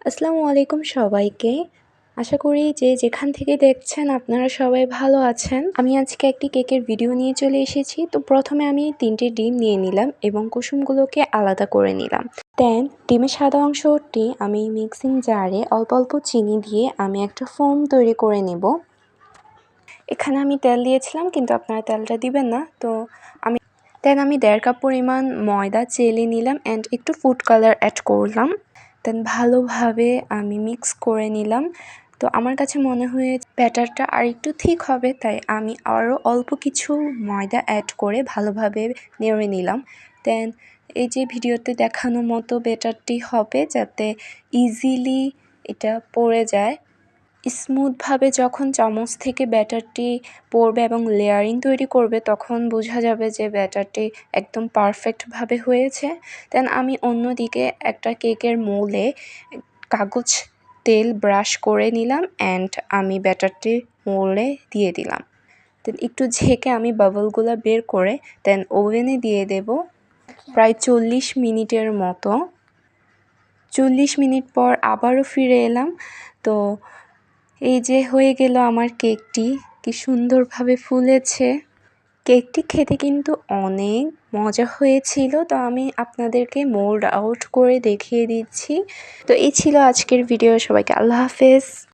আসসালামু আলাইকুম সবাইকে। আশা করি যে যেখান থেকে দেখছেন আপনারা সবাই ভালো আছেন। আমি আজকে একটি কেকের ভিডিও নিয়ে চলে এসেছি। তো প্রথমে আমি 3টে ডিম নিয়ে নিলাম এবং কুসুমগুলোকে আলাদা করে নিলাম। দেন ডিমের সাদা অংশটি আমি মিক্সিং জারে অল্প অল্প চিনি দিয়ে আমি একটা ফোম তৈরি করে নেব। এখানে আমি তেল দিয়েছিলাম কিন্তু আপনারা তেলটা দিবেন না। তো আমি 1.5 কাপ পরিমাণ ময়দা চেলে নিলাম অ্যান্ড একটু ফুড কালার অ্যাড করলাম। দেন ভালোভাবে আমি মিক্স করে নিলাম। তো আমার কাছে মনে হয়েছে ব্যাটারটা আরেকটু ঠিক হবে, তাই আমি আরও অল্প কিছু ময়দা অ্যাড করে ভালোভাবে নেড়ে নিলাম। দেন এই যে ভিডিওতে দেখানো মতো ব্যাটারটি হবে, যাতে ইজিলি এটা পড়ে যায়। স্মুথভাবে যখন চামচ থেকে ব্যাটারটি পড়বে এবং লেয়ারিং তৈরি করবে, তখন বোঝা যাবে যে ব্যাটারটি একদম পারফেক্টভাবে হয়েছে। দেন আমি অন্যদিকে একটা কেকের মোলে কাগজ তেল ব্রাশ করে নিলাম অ্যান্ড আমি ব্যাটারটি মোলে দিয়ে দিলাম। দেন একটু ঝেঁকে আমি বাবলগুলো বের করে দেন ওভেনে দিয়ে দেব প্রায় 40 মিনিটের মতো। 40 মিনিট পর আবারও ফিরে এলাম। তো এই যে হয়ে গেল আমার কেকটি, কি সুন্দরভাবে ফুলেছে। কেকটি খেতে কিন্তু অনেক মজা হয়েছিল। তো আমি আপনাদেরকে মোল্ড আউট করে দেখিয়ে দিচ্ছি। তো এই ছিল আজকের ভিডিও। সবাইকে আল্লাহ হাফেজ।